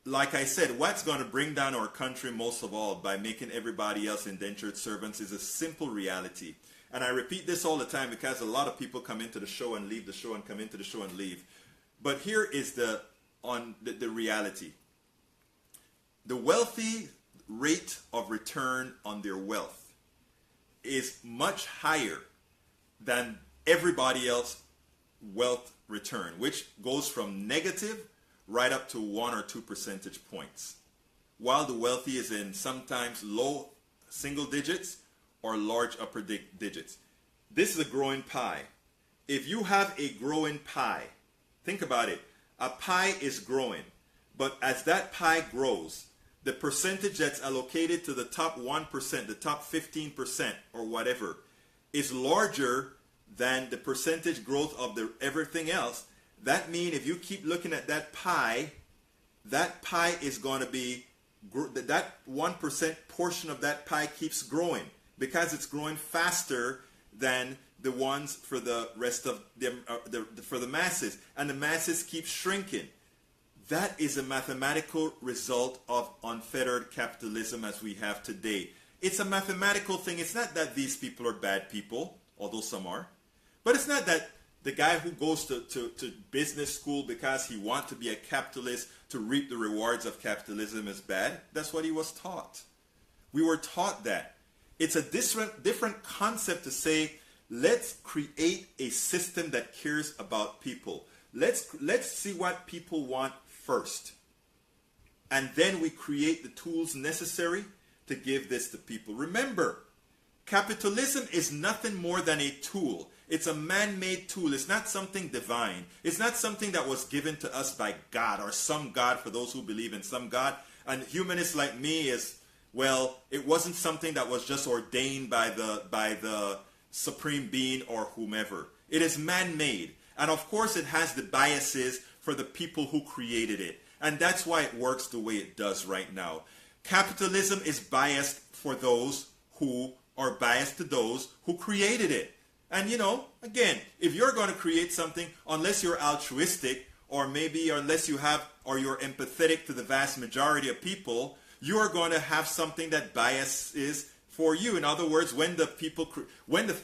C: Like I said, what's going to bring down our country most of all by making everybody else indentured servants is a simple reality. And I repeat this all the time because a lot of people come into the show and leave the show and come into the show and leave. But here is the reality. The wealthy rate of return on their wealth is much higher than everybody else wealth return, which goes from negative right up to 1 or 2 percentage points, while the wealthy is in sometimes low single digits or large upper digits. This is a growing pie. If you have a growing pie, think about it. A pie is growing, but as that pie grows, the percentage that's allocated to the top 1%, the top 15% or whatever, is larger than the percentage growth of everything else. That means if you keep looking at that pie is going to be, that 1% portion of that pie keeps growing because it's growing faster than the ones for the rest of them, for the masses, and the masses keep shrinking. That is a mathematical result of unfettered capitalism as we have today. It's a mathematical thing. It's not that these people are bad people, although some are, but it's not that the guy who goes to business school because he wants to be a capitalist to reap the rewards of capitalism is bad. That's what he was taught. We were taught that. It's a different concept to say, let's create a system that cares about people. Let's see what people want first. And then we create the tools necessary to give this to people. Remember, capitalism is nothing more than a tool. It's a man-made tool. It's not something divine. It's not something that was given to us by God or some God for those who believe in some God. And humanists like me is, well, it wasn't something that was just ordained by the supreme being or whomever. It is man-made. And of course it has the biases for the people who created it. And that's why it works the way it does right now. Capitalism is biased for those who are biased to those who created it. And again, if you're going to create something, unless you're altruistic or maybe unless you're empathetic to the vast majority of people, you are going to have something that biases for you. In other words, when the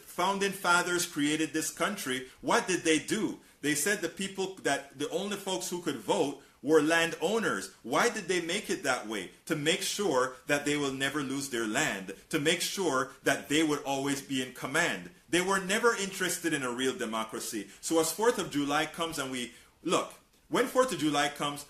C: founding fathers created this country, what did they do? They said the only folks who could vote were landowners. Why did they make it that way? To make sure that they will never lose their land, to make sure that they would always be in command. They were never interested in a real democracy. So as 4th of July comes and when 4th of July comes,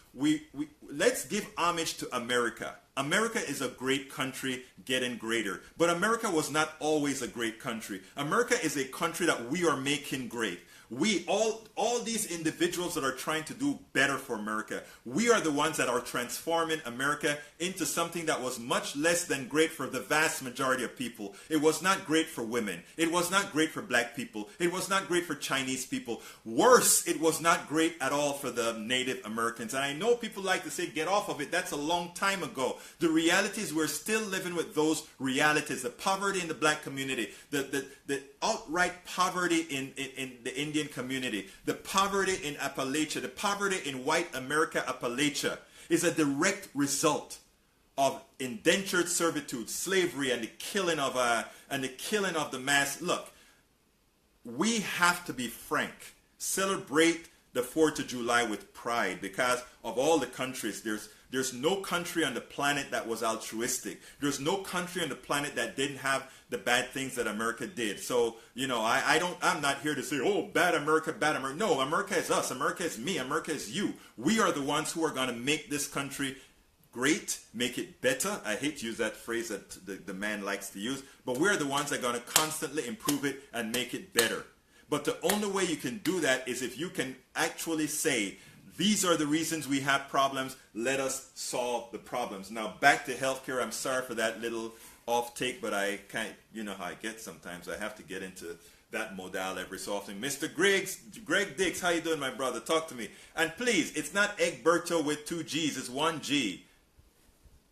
C: let's give homage to America. America is a great country getting greater. But America was not always a great country. America is a country that we are making great. We, all these individuals that are trying to do better for America, we are the ones that are transforming America into something that was much less than great for the vast majority of people. It was not great for women. It was not great for black people. It was not great for Chinese people. Worse, it was not great at all for the Native Americans. And I know people like to say, get off of it. That's a long time ago. The reality is we're still living with those realities. The poverty in the black community, the outright poverty in the Indian community, the poverty in Appalachia, the poverty in white America, Appalachia, is a direct result of indentured servitude, slavery, and the killing of the mass. Look, we have to be frank. Celebrate the 4th of July with pride, because of all the countries, there's no country on the planet that was altruistic. There's no country on the planet that didn't have the bad things that America did. So, I'm not here to say, oh, bad America, bad America. No, America is us. America is me. America is you. We are the ones who are going to make this country great, make it better. I hate to use that phrase that the man likes to use, but we're the ones that are going to constantly improve it and make it better. But the only way you can do that is if you can actually say, these are the reasons we have problems, let us solve the problems. Now, back to healthcare. I'm sorry for that little off take, but I can't, you know how I get sometimes. I have to get into that modal every so often. Mr. Greg Diggs, how you doing, my brother? Talk to me. And please, it's not Egberto with 2 G's, it's 1 G.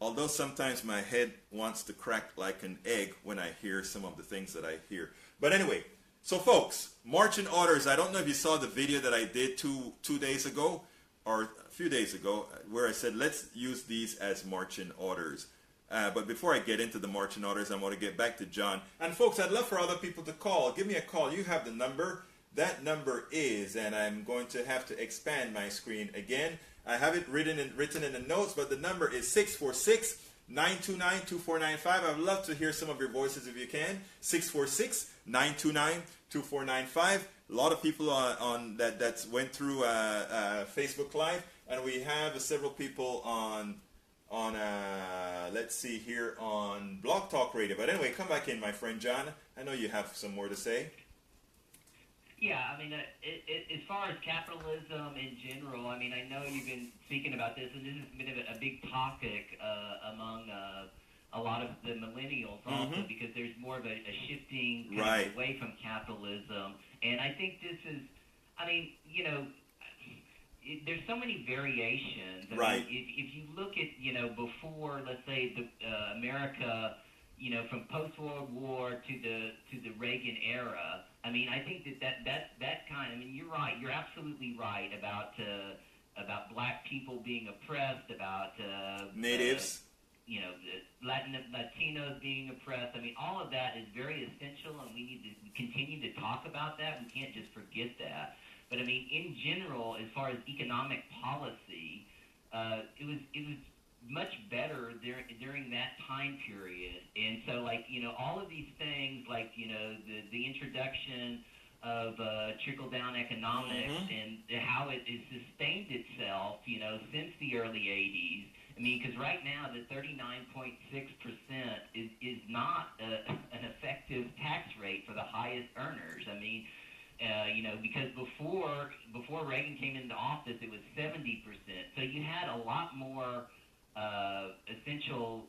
C: Although sometimes my head wants to crack like an egg when I hear some of the things that I hear. But anyway, so folks, marching orders. I don't know if you saw the video that I did two days ago or a few days ago where I said let's use these as marching orders. But before I get into the marching orders, I want to get back to John. And folks, I'd love for other people to call. Give me a call. You have the number. That number is, and I'm going to have to expand my screen again. I have it written in the notes, but the number is 646-929-2495. I would love to hear some of your voices if you can. 646-929-2495. A lot of people on that went through Facebook Live, and we have several people on let's see here, on Blog Talk Radio. But anyway, come back in, my friend John. I know you have some more to say.
D: Yeah, I mean, as far as capitalism in general, I mean, I know you've been speaking about this, and this has been a big topic among a lot of the millennials also, because there's more of a shifting kind of away from capitalism. And I think this is, I mean, there's so many variations. I mean, if you look at, before, let's say, America, from post-World War to the Reagan era, I mean, I think that kind. I mean, you're right. You're absolutely right about black people being oppressed, about
C: natives,
D: Latinos being oppressed. I mean, all of that is very essential, and we need to continue to talk about that. We can't just forget that. But I mean, in general, as far as economic policy, it was much better during that time period. And so, all of these things, the introduction of trickle-down economics and how it has sustained itself, since the early 80s. I mean, because right now the 39.6% is not an effective tax rate for the highest earners. I mean, because before Reagan came into office, it was 70%. So you had a lot more essential.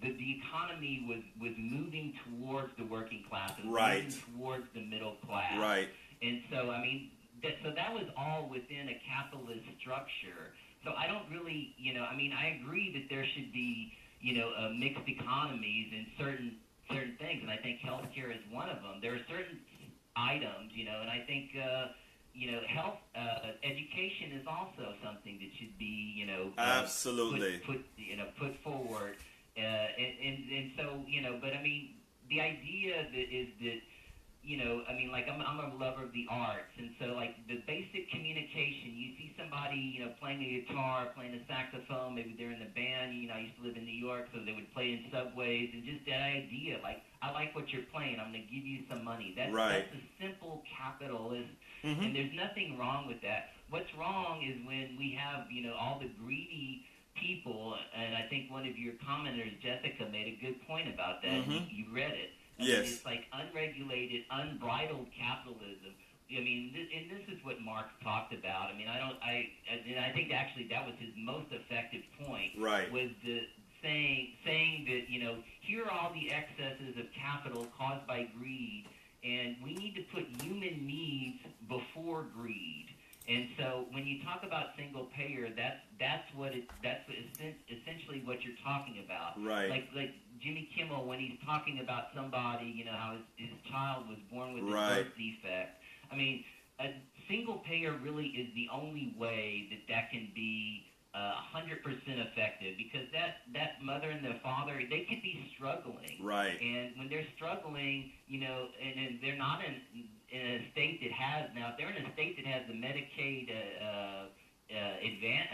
D: The economy was moving towards the working class, and moving towards the middle class.
C: Right.
D: And so, I mean, that was all within a capitalist structure. So I don't really, I mean, I agree that there should be, mixed economies in certain things, and I think healthcare is one of them. There are certain items, and I think, health education is also something that should be,
C: absolutely
D: put forward. And so, but I mean, the idea is that, I mean, I'm a lover of the arts, and so, the basic communication, you see somebody, playing a guitar, playing a saxophone, maybe they're in the band, I used to live in New York, so they would play in subways, and just that idea, I like what you're playing, I'm going to give you some money. That's a simple capitalist, and there's nothing wrong with that. What's wrong is when we have, all the greedy people, and I think one of your commenters, Jessica, made a good point about that. You read it. I mean, it's like unregulated, unbridled capitalism. I mean, and this is what Marx talked about. I mean, I think actually that was his most effective point.
C: Right.
D: Was the saying that, here are all the excesses of capital caused by greed, and we need to put human needs before greed. And so when you talk about single payer, that's essentially what you're talking about.
C: Right.
D: Like Jimmy Kimmel, when he's talking about somebody, you know, how his child was born with a
C: Right.
D: birth defect. I mean, a single payer really is the only way that can be 100% effective, because that mother and the father, they could be struggling.
C: Right.
D: And when they're struggling, you know, and they're not in a state that has, now if they're in a state that has the Medicaid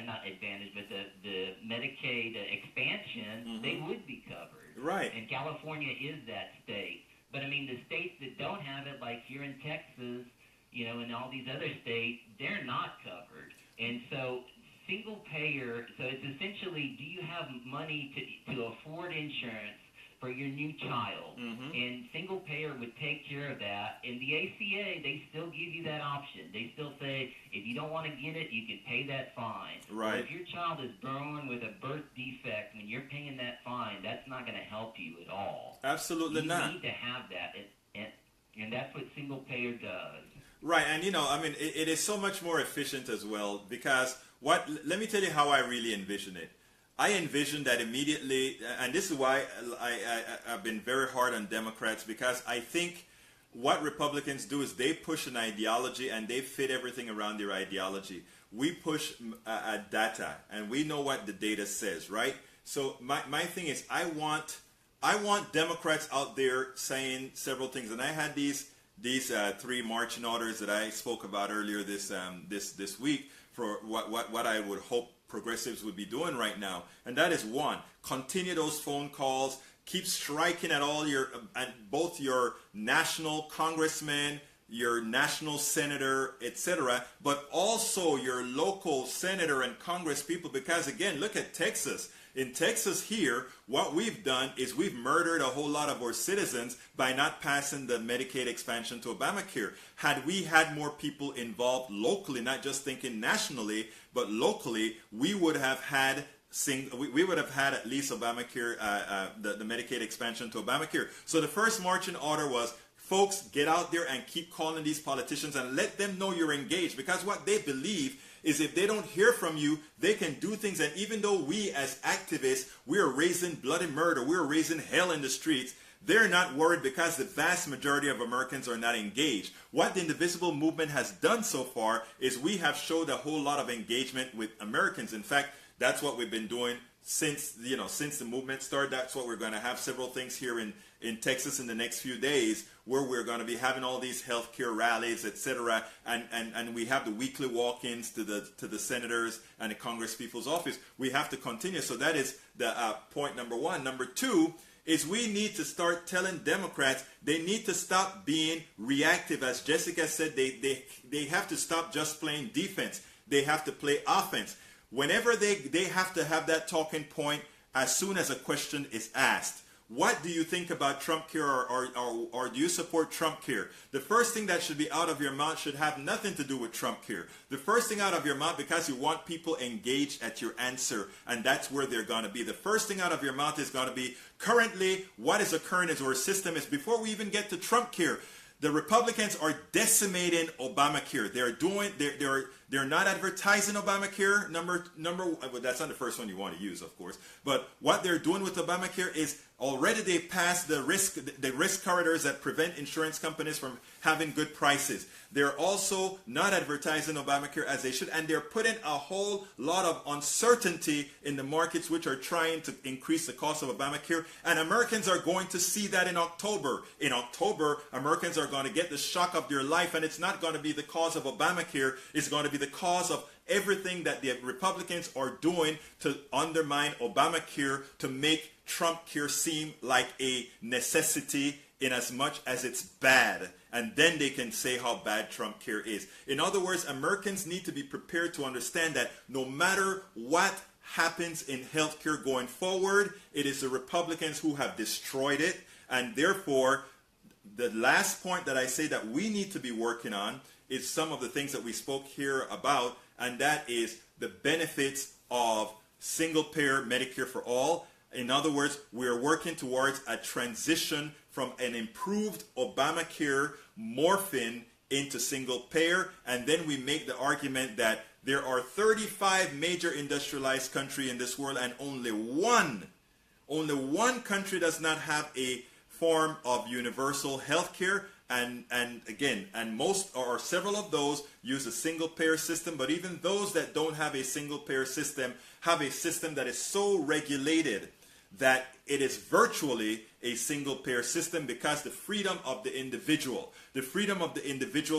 D: not advantage, but the Medicaid expansion, they would be covered.
C: Right.
D: And California is that state. But I mean, the states that don't have it, like here in Texas, you know, and all these other states, they're not covered. And so single payer, so it's essentially, do you have money to afford insurance for your new child? And single payer would take care of that. And the ACA, they still give you that option. They still say, if you don't want to get it, you can pay that fine.
C: Right.
D: But if your child is born with a birth defect, when you're paying that fine, that's not going to help you at all.
C: Absolutely not.
D: You need to have that, and that's what single payer does.
C: Right, and you know, I mean, it is so much more efficient as well, because let me tell you how I really envision it. I envision that immediately, and this is why I've been very hard on Democrats, because I think what Republicans do is they push an ideology and they fit everything around their ideology. We push data, and we know what the data says, right? So my thing is, I want Democrats out there saying several things, and I had these 3 marching orders that I spoke about earlier this week for what I would hope progressives would be doing right now. And that is, 1, continue those phone calls, keep striking at both your national congressmen, your national senator, etc., but also your local senator and congress people, because again, look at Texas. In Texas here, what we've done is we've murdered a whole lot of our citizens by not passing the Medicaid expansion to Obamacare. Had we had more people involved locally, not just thinking nationally, but locally, we would have had at least Obamacare, the Medicaid expansion to Obamacare. So the first marching order was, folks, get out there and keep calling these politicians and let them know you're engaged, because what they believe is if they don't hear from you, they can do things. And even though we as activists, we're raising bloody murder, we're raising hell in the streets, they're not worried, because the vast majority of Americans are not engaged. What the Indivisible movement has done so far is we have showed a whole lot of engagement with Americans. In fact, that's what we've been doing since the movement started. That's what we're going to have several things here in Texas in the next few days, where we're going to be having all these healthcare rallies, etc. And we have the weekly walk-ins to the senators and the Congress people's office. We have to continue. So that is the point number 1. Number 2 is we need to start telling Democrats they need to stop being reactive. As Jessica said, they have to stop just playing defense. They have to play offense. Whenever they have to have that talking point as soon as a question is asked. What do you think about Trumpcare, or do you support Trumpcare? The first thing that should be out of your mouth should have nothing to do with Trumpcare. The first thing out of your mouth, because you want people engaged at your answer, and that's where they're going to be. The first thing out of your mouth is going to be, currently, what is occurring is our system is, before we even get to Trumpcare, the Republicans are decimating Obamacare. They're not advertising Obamacare. Well, that's not the first one you want to use, of course. But what they're doing with Obamacare is already they passed the risk corridors that prevent insurance companies from having good prices. They're also not advertising Obamacare as they should, and they're putting a whole lot of uncertainty in the markets, which are trying to increase the cost of Obamacare. And Americans are going to see that in October. In October, Americans are going to get the shock of their life, and it's not going to be the cause of Obamacare. It's going to be the cause of everything that the Republicans are doing to undermine Obamacare, to make Trumpcare seem like a necessity in as much as it's bad. And then they can say how bad Trumpcare is. In other words, Americans need to be prepared to understand that no matter what happens in healthcare going forward, it is the Republicans who have destroyed it. And therefore, the last point that I say that we need to be working on is some of the things that we spoke here about, and that is the benefits of single-payer Medicare for all. In other words, we're working towards a transition from an improved Obamacare morphing into single payer, and then we make the argument that there are 35 major industrialized countries in this world, and only one country does not have a form of universal health care. And most or several of those use a single payer system, but even those that don't have a single payer system have a system that is so regulated that it is virtually a single payer system, because the freedom of the individual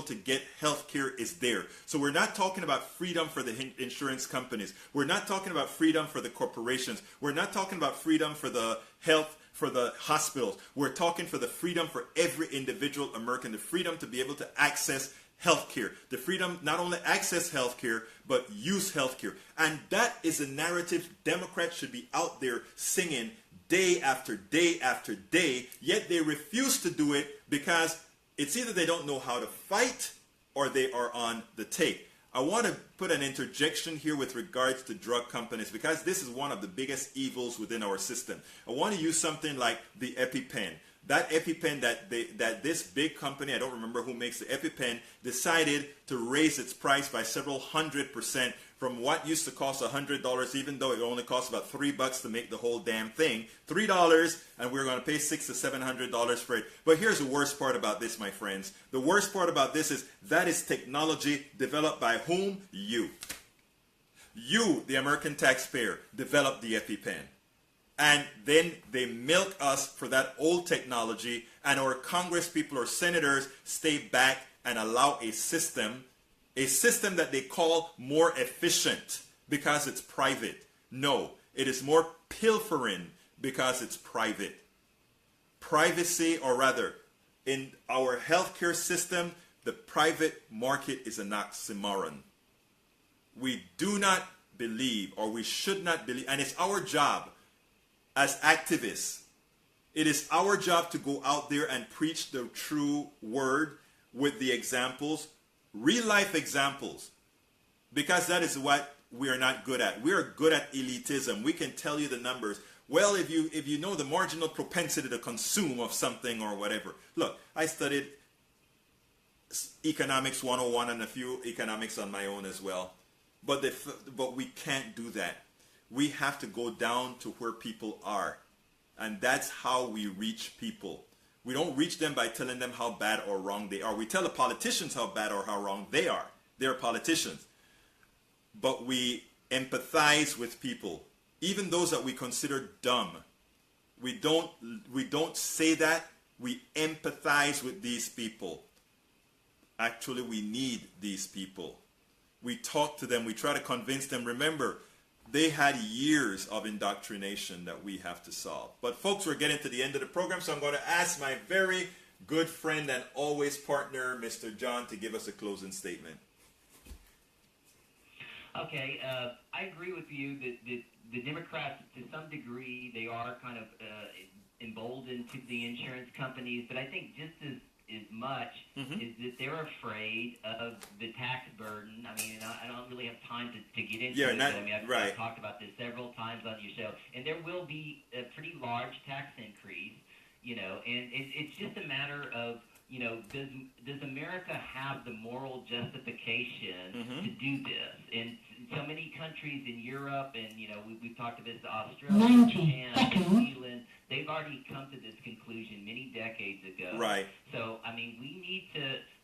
C: to get health care is there. So we're not talking about freedom for the insurance companies. We're not talking about freedom for the corporations. We're not talking about freedom for the health, for the hospitals. We're talking for the freedom for every individual American, the freedom to be able to access health care, the freedom not only access health care, but use health care. And that is a narrative Democrats should be out there singing day after day after day, yet they refuse to do it because it's either they don't know how to fight or they are on the take. I want to put an interjection here with regards to drug companies, because this is one of the biggest evils within our system. I want to use something like the EpiPen. That EpiPen that this big company, I don't remember who makes the EpiPen, decided to raise its price by several 100% from what used to cost $100, even though it only costs about $3 to make the whole damn thing. $3, and we're going to pay $600 to $700 for it. But here's the worst part about this, my friends. The worst part about this is that is technology developed by whom? You. You, the American taxpayer, developed the EpiPen. And then they milk us for that old technology, and our Congress people or senators stay back and allow a system that they call more efficient because it's private. No, it is more pilfering because it's private. Privacy, or rather, in our healthcare system, the private market is an oxymoron. We do not believe, or we should not believe, and it's our job as activists, it is our job to go out there and preach the true word with the examples, real life examples, because that is what we are not good at. We are good at elitism. We can tell you the numbers. Well, if you know the marginal propensity to consume of something or whatever. Look, I studied economics 101 and a few economics on my own as well. But we can't do that. We have to go down to where people are. And that's how we reach people. We don't reach them by telling them how bad or wrong they are. We tell the politicians how bad or how wrong they are. They're politicians. But we empathize with people, even those that we consider dumb. We don't say that. We empathize with these people. Actually, we need these people. We talk to them. We try to convince them. Remember, they had years of indoctrination that we have to solve. But folks, we're getting to the end of the program, so I'm going to ask my very good friend and always partner, Mr. John, to give us a closing statement.
D: Okay, I agree with you that the Democrats, to some degree, they are kind of emboldened to the insurance companies, but I think just as much is that they're afraid of the tax burden. I mean, I don't really have time to get into it. I mean, I've talked about this several times on your show, and there will be a pretty large tax increase, and it's just a matter of, does America have the moral justification to do this? And so many countries in Europe, and we've talked about Australia, Japan, New Zealand, they've already come to this conclusion many decades ago.
C: Right.
D: So I mean, we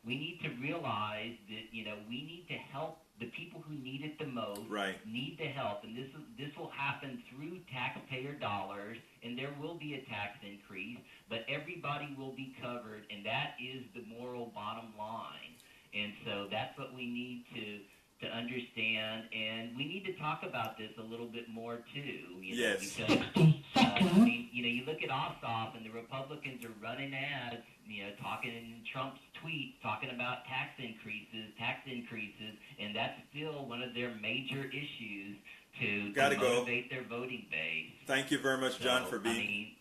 D: need to realize that we need to help the people who need it the most.
C: Right.
D: Need the help, and this will happen through taxpayer dollars, and there will be a tax increase, but everybody will be covered, and that is the moral bottom line. And so that's what we need to understand, and we need to talk about this a little bit more too.
C: Yes.
D: Because I mean, you look at Ossoff, and the Republicans are running ads, talking in Trump's tweet, talking about tax increases, and that's still one of their major issues to motivate their voting base.
C: Thank you very much, John, for being.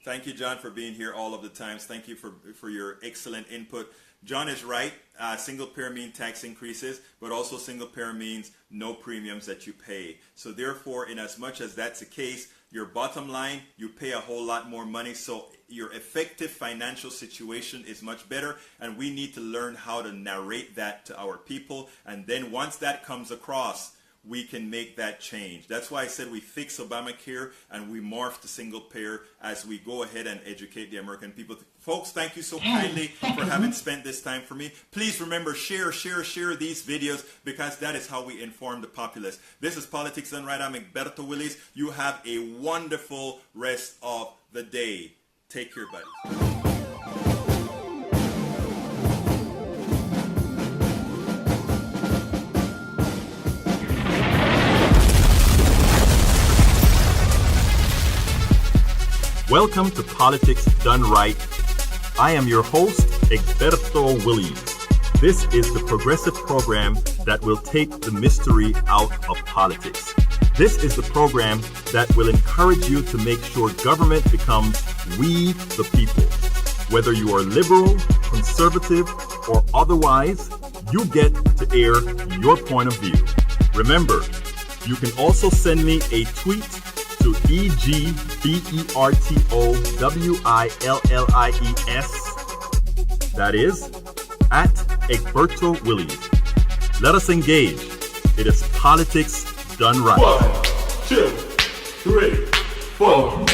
C: Thank you, John, for being here all of the times. Thank you for your excellent input. John is right. Single payer means tax increases, but also single payer means no premiums that you pay. So therefore, in as much as that's the case, your bottom line, you pay a whole lot more money. So your effective financial situation is much better, and we need to learn how to narrate that to our people. And then once that comes across, we can make that change. That's why I said we fix Obamacare and we morph to single payer as we go ahead and educate the American people. Folks, thank you so kindly for having spent this time for me. Please remember, share these videos, because that is how we inform the populace. This is Politics Done Right. I'm Egberto Willies. You have a wonderful rest of the day. Take care, buddies.
A: Welcome to Politics Done Right. I am your host, Egberto Willies. This is the progressive program that will take the mystery out of politics. This is the program that will encourage you to make sure government becomes we the people. Whether you are liberal, conservative, or otherwise, you get to air your point of view. Remember, you can also send me a tweet to EGBERTOWILLIES. That is at Egberto Willies. Let us engage. It is Politics Done Right.
B: 1, 2, 3, 4.